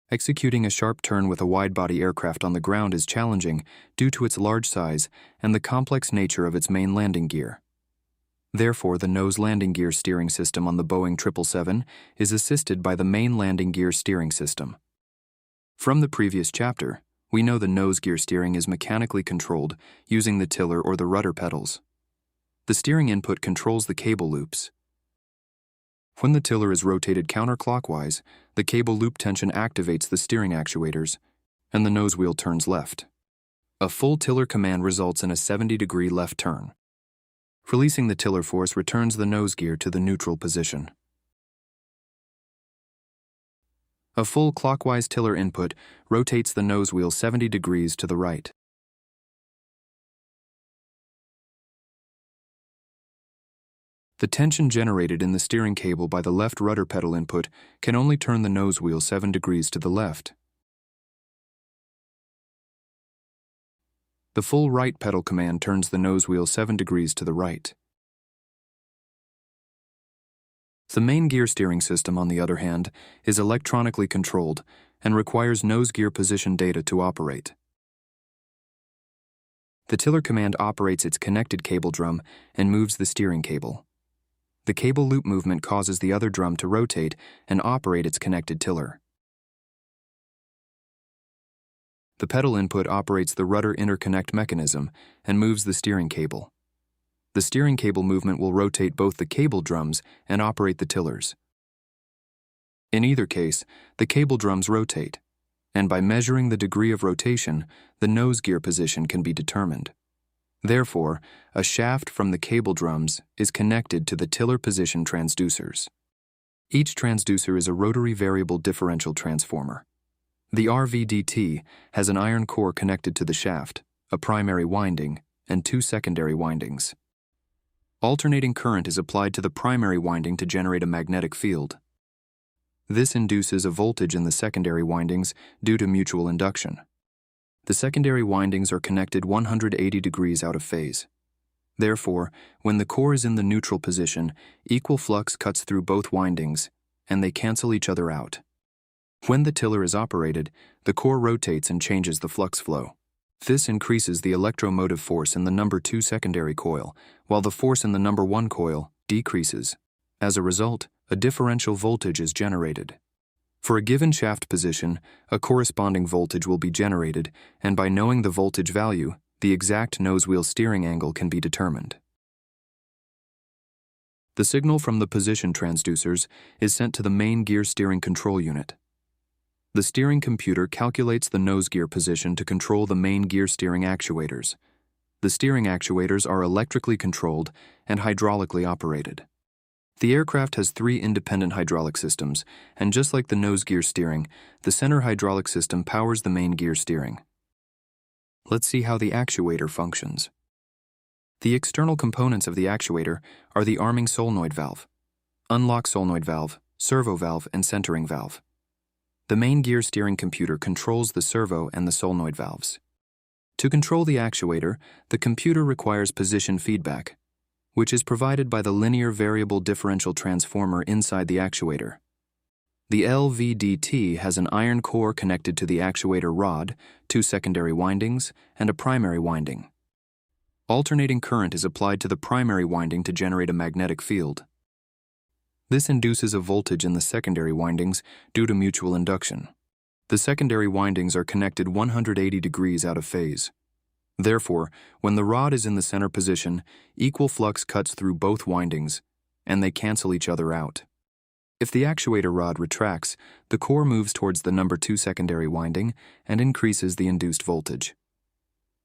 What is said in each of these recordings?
Executing a sharp turn with a wide-body aircraft on the ground is challenging due to its large size and the complex nature of its main landing gear. Therefore, the nose landing gear steering system on the Boeing 777 is assisted by the main landing gear steering system. From the previous chapter, we know the nose gear steering is mechanically controlled using the tiller or the rudder pedals. The steering input controls the cable loops. When the tiller is rotated counterclockwise, the cable loop tension activates the steering actuators, and the nose wheel turns left. A full tiller command results in a 70-degree left turn. Releasing the tiller force returns the nose gear to the neutral position. A full clockwise tiller input rotates the nose wheel 70 degrees to the right. The tension generated in the steering cable by the left rudder pedal input can only turn the nose wheel 7 degrees to the left. The full right pedal command turns the nose wheel 7 degrees to the right. The main gear steering system, on the other hand, is electronically controlled and requires nose gear position data to operate. The tiller command operates its connected cable drum and moves the steering cable. The cable loop movement causes the other drum to rotate and operate its connected tiller. The pedal input operates the rudder interconnect mechanism and moves the steering cable. The steering cable movement will rotate both the cable drums and operate the tillers. In either case, the cable drums rotate, and by measuring the degree of rotation, the nose gear position can be determined. Therefore, a shaft from the cable drums is connected to the tiller position transducers. Each transducer is a rotary variable differential transformer. The RVDT has an iron core connected to the shaft, a primary winding, and 2 secondary windings. Alternating current is applied to the primary winding to generate a magnetic field. This induces a voltage in the secondary windings due to mutual induction. The secondary windings are connected 180 degrees out of phase. Therefore, when the core is in the neutral position, equal flux cuts through both windings, and they cancel each other out. When the tiller is operated, the core rotates and changes the flux flow. This increases the electromotive force in the number 2 secondary coil, while the force in the number 1 coil decreases. As a result, a differential voltage is generated. For a given shaft position, a corresponding voltage will be generated, and by knowing the voltage value, the exact nose wheel steering angle can be determined. The signal from the position transducers is sent to the main gear steering control unit. The steering computer calculates the nose gear position to control the main gear steering actuators. The steering actuators are electrically controlled and hydraulically operated. The aircraft has 3 independent hydraulic systems, and just like the nose gear steering, the center hydraulic system powers the main gear steering. Let's see how the actuator functions. The external components of the actuator are the arming solenoid valve, unlock solenoid valve, servo valve, and centering valve. The main gear steering computer controls the servo and the solenoid valves. To control the actuator, the computer requires position feedback, which is provided by the linear variable differential transformer inside the actuator. The LVDT has an iron core connected to the actuator rod, 2 secondary windings, and a primary winding. Alternating current is applied to the primary winding to generate a magnetic field. This induces a voltage in the secondary windings due to mutual induction. The secondary windings are connected 180 degrees out of phase. Therefore, when the rod is in the center position, equal flux cuts through both windings, and they cancel each other out. If the actuator rod retracts, the core moves towards the number 2 secondary winding and increases the induced voltage.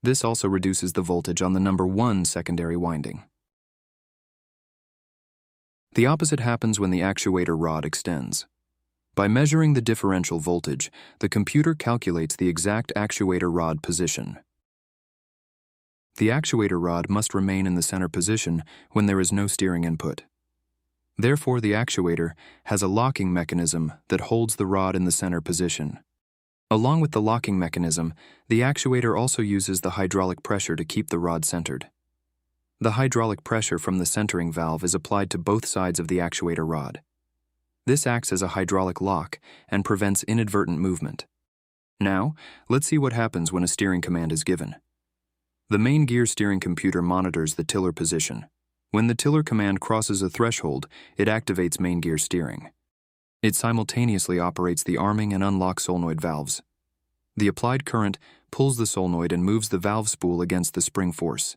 This also reduces the voltage on the number 1 secondary winding. The opposite happens when the actuator rod extends. By measuring the differential voltage, the computer calculates the exact actuator rod position. The actuator rod must remain in the center position when there is no steering input. Therefore, the actuator has a locking mechanism that holds the rod in the center position. Along with the locking mechanism, the actuator also uses the hydraulic pressure to keep the rod centered. The hydraulic pressure from the centering valve is applied to both sides of the actuator rod. This acts as a hydraulic lock and prevents inadvertent movement. Now, let's see what happens when a steering command is given. The main gear steering computer monitors the tiller position. When the tiller command crosses a threshold, it activates main gear steering. It simultaneously operates the arming and unlock solenoid valves. The applied current pulls the solenoid and moves the valve spool against the spring force.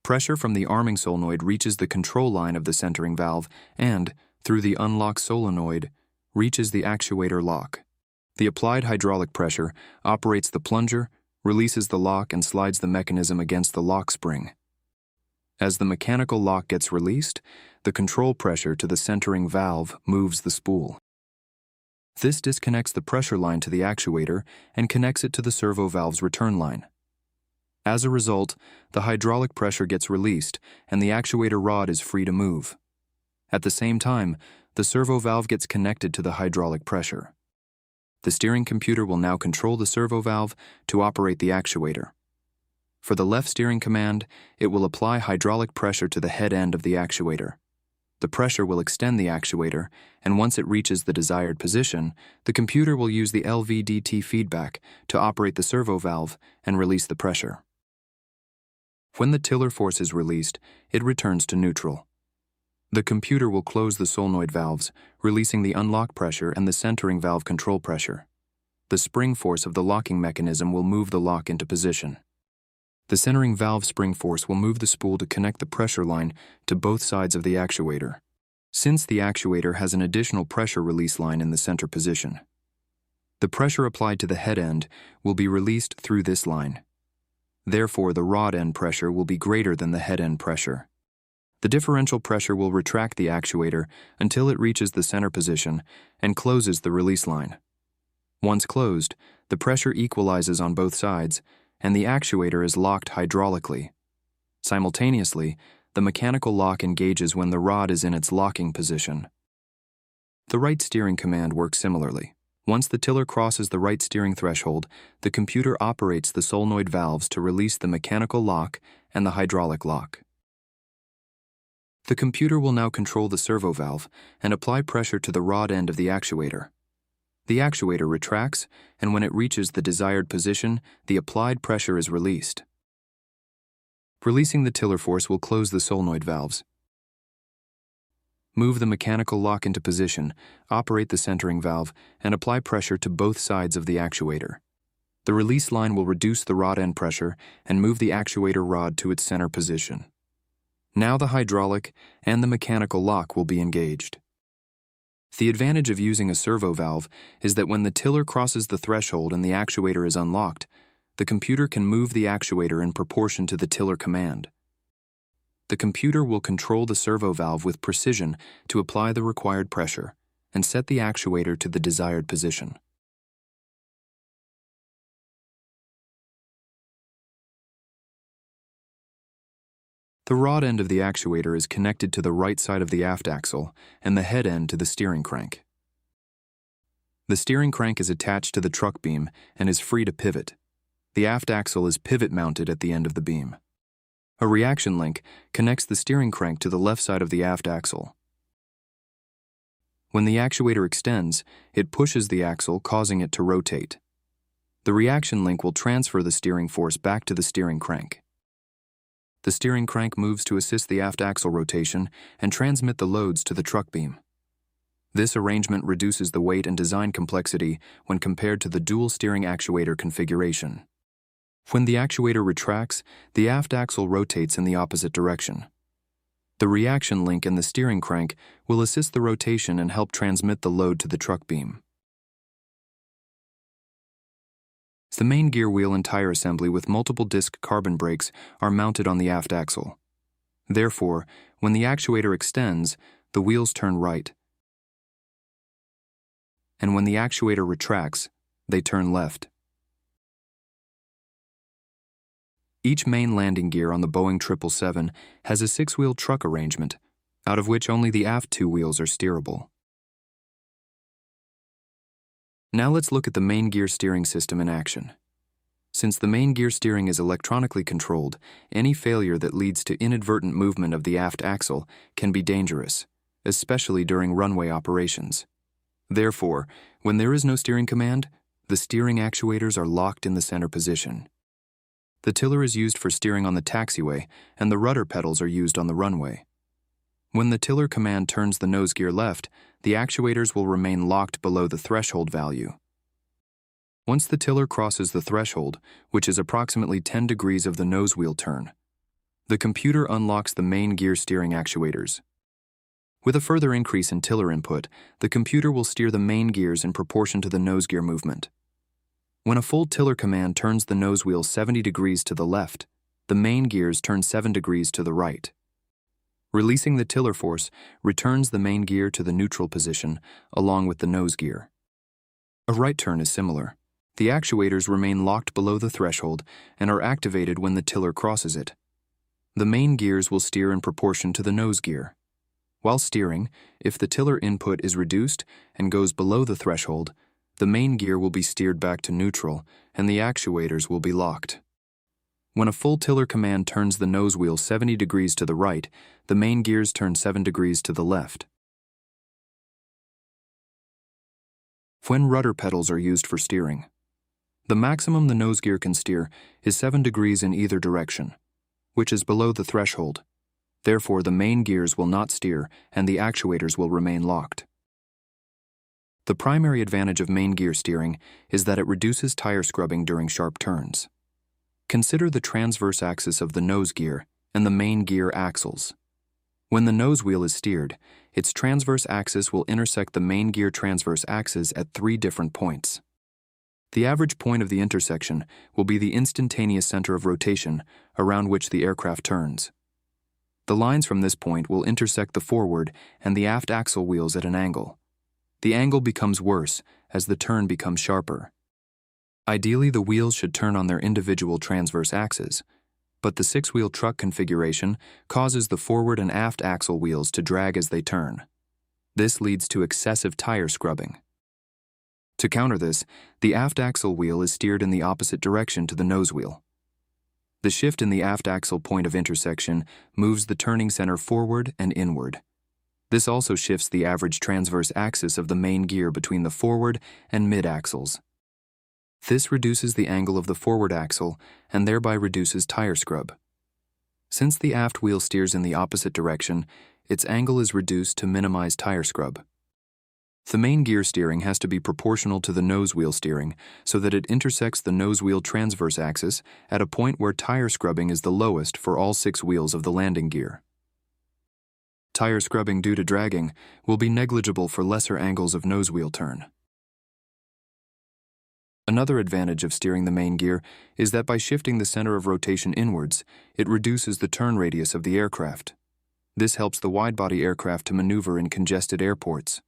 Pressure from the arming solenoid reaches the control line of the centering valve and, through the unlock solenoid, reaches the actuator lock. The applied hydraulic pressure operates the plunger, releases the lock, and slides the mechanism against the lock spring. As the mechanical lock gets released, the control pressure to the centering valve moves the spool. This disconnects the pressure line to the actuator and connects it to the servo valve's return line. As a result, the hydraulic pressure gets released and the actuator rod is free to move. At the same time, the servo valve gets connected to the hydraulic pressure. The steering computer will now control the servo valve to operate the actuator. For the left steering command, it will apply hydraulic pressure to the head end of the actuator. The pressure will extend the actuator, and once it reaches the desired position, the computer will use the LVDT feedback to operate the servo valve and release the pressure. When the tiller force is released, it returns to neutral. The computer will close the solenoid valves, releasing the unlock pressure and the centering valve control pressure. The spring force of the locking mechanism will move the lock into position. The centering valve spring force will move the spool to connect the pressure line to both sides of the actuator, since the actuator has an additional pressure release line in the center position. The pressure applied to the head end will be released through this line. Therefore, the rod end pressure will be greater than the head end pressure. The differential pressure will retract the actuator until it reaches the center position and closes the release line. Once closed, the pressure equalizes on both sides, and the actuator is locked hydraulically. Simultaneously, the mechanical lock engages when the rod is in its locking position. The right steering command works similarly. Once the tiller crosses the right steering threshold, the computer operates the solenoid valves to release the mechanical lock and the hydraulic lock. The computer will now control the servo valve and apply pressure to the rod end of the actuator. The actuator retracts, and when it reaches the desired position, the applied pressure is released. Releasing the tiller force will close the solenoid valves. Move the mechanical lock into position, operate the centering valve, and apply pressure to both sides of the actuator. The release line will reduce the rod end pressure and move the actuator rod to its center position. Now the hydraulic and the mechanical lock will be engaged. The advantage of using a servo valve is that when the tiller crosses the threshold and the actuator is unlocked, the computer can move the actuator in proportion to the tiller command. The computer will control the servo valve with precision to apply the required pressure and set the actuator to the desired position. The rod end of the actuator is connected to the right side of the aft axle and the head end to the steering crank. The steering crank is attached to the truck beam and is free to pivot. The aft axle is pivot mounted at the end of the beam. A reaction link connects the steering crank to the left side of the aft axle. When the actuator extends, it pushes the axle, causing it to rotate. The reaction link will transfer the steering force back to the steering crank. The steering crank moves to assist the aft axle rotation and transmit the loads to the truck beam. This arrangement reduces the weight and design complexity when compared to the dual steering actuator configuration. When the actuator retracts, the aft axle rotates in the opposite direction. The reaction link in the steering crank will assist the rotation and help transmit the load to the truck beam. The main gear wheel and tire assembly with multiple disc carbon brakes are mounted on the aft axle. Therefore, when the actuator extends, the wheels turn right. And when the actuator retracts, they turn left. Each main landing gear on the Boeing 777 has a 6-wheel truck arrangement, out of which only the aft 2 wheels are steerable. Now let's look at the main gear steering system in action. Since the main gear steering is electronically controlled, any failure that leads to inadvertent movement of the aft axle can be dangerous, especially during runway operations. Therefore, when there is no steering command, the steering actuators are locked in the center position. The tiller is used for steering on the taxiway, and the rudder pedals are used on the runway. When the tiller command turns the nose gear left, the actuators will remain locked below the threshold value. Once the tiller crosses the threshold, which is approximately 10 degrees of the nose wheel turn, the computer unlocks the main gear steering actuators. With a further increase in tiller input, the computer will steer the main gears in proportion to the nose gear movement. When a full tiller command turns the nose wheel 70 degrees to the left, the main gears turn 7 degrees to the right. Releasing the tiller force returns the main gear to the neutral position along with the nose gear. A right turn is similar. The actuators remain locked below the threshold and are activated when the tiller crosses it. The main gears will steer in proportion to the nose gear. While steering, if the tiller input is reduced and goes below the threshold, the main gear will be steered back to neutral and the actuators will be locked. When a full tiller command turns the nose wheel 70 degrees to the right, the main gears turn 7 degrees to the left. When rudder pedals are used for steering, the maximum the nose gear can steer is 7 degrees in either direction, which is below the threshold. Therefore, the main gears will not steer and the actuators will remain locked. The primary advantage of main gear steering is that it reduces tire scrubbing during sharp turns. Consider the transverse axis of the nose gear and the main gear axles. When the nose wheel is steered, its transverse axis will intersect the main gear transverse axis at 3 different points. The average point of the intersection will be the instantaneous center of rotation around which the aircraft turns. The lines from this point will intersect the forward and the aft axle wheels at an angle. The angle becomes worse as the turn becomes sharper. Ideally, the wheels should turn on their individual transverse axes, but the 6-wheel truck configuration causes the forward and aft axle wheels to drag as they turn. This leads to excessive tire scrubbing. To counter this, the aft axle wheel is steered in the opposite direction to the nose wheel. The shift in the aft axle point of intersection moves the turning center forward and inward. This also shifts the average transverse axis of the main gear between the forward and mid axles. This reduces the angle of the forward axle and thereby reduces tire scrub. Since the aft wheel steers in the opposite direction, its angle is reduced to minimize tire scrub. The main gear steering has to be proportional to the nose wheel steering so that it intersects the nose wheel transverse axis at a point where tire scrubbing is the lowest for all 6 wheels of the landing gear. Tire scrubbing due to dragging will be negligible for lesser angles of nose wheel turn. Another advantage of steering the main gear is that by shifting the center of rotation inwards, it reduces the turn radius of the aircraft. This helps the wide-body aircraft to maneuver in congested airports.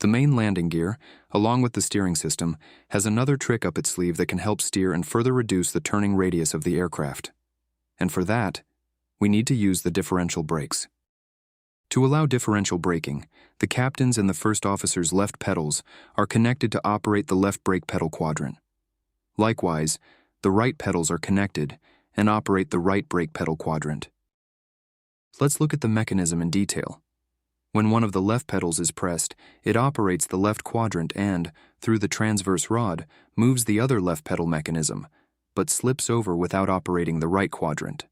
The main landing gear, along with the steering system, has another trick up its sleeve that can help steer and further reduce the turning radius of the aircraft. And for that, we need to use the differential brakes. To allow differential braking, the captain's and the first officer's left pedals are connected to operate the left brake pedal quadrant. Likewise, the right pedals are connected and operate the right brake pedal quadrant. Let's look at the mechanism in detail. When one of the left pedals is pressed, it operates the left quadrant and, through the transverse rod, moves the other left pedal mechanism, but slips over without operating the right quadrant.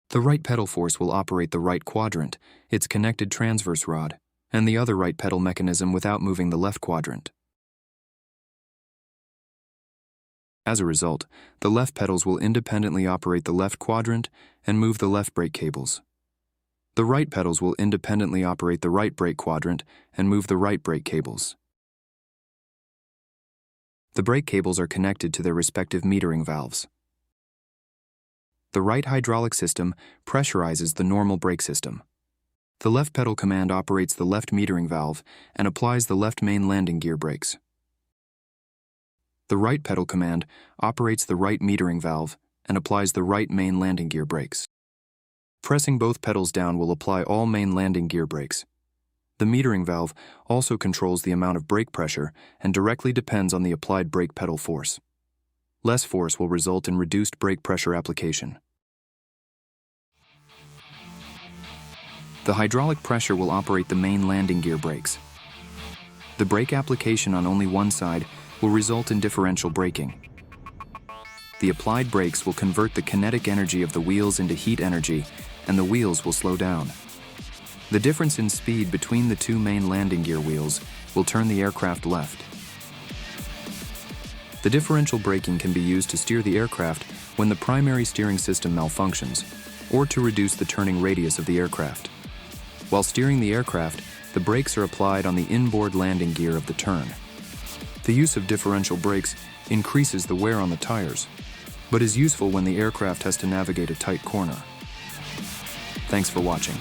The right pedal force will operate the right quadrant, its connected transverse rod, and the other right pedal mechanism without moving the left quadrant. As a result, the left pedals will independently operate the left quadrant and move the left brake cables. The right pedals will independently operate the right brake quadrant and move the right brake cables. The brake cables are connected to their respective metering valves. The right hydraulic system pressurizes the normal brake system. The left pedal command operates the left metering valve and applies the left main landing gear brakes. The right pedal command operates the right metering valve and applies the right main landing gear brakes. Pressing both pedals down will apply all main landing gear brakes. The metering valve also controls the amount of brake pressure and directly depends on the applied brake pedal force. Less force will result in reduced brake pressure application. The hydraulic pressure will operate the main landing gear brakes. The brake application on only one side will result in differential braking. The applied brakes will convert the kinetic energy of the wheels into heat energy, and the wheels will slow down. The difference in speed between the two main landing gear wheels will turn the aircraft left. The differential braking can be used to steer the aircraft when the primary steering system malfunctions, or to reduce the turning radius of the aircraft. While steering the aircraft, the brakes are applied on the inboard landing gear of the turn. The use of differential brakes increases the wear on the tires, but is useful when the aircraft has to navigate a tight corner. Thanks for watching.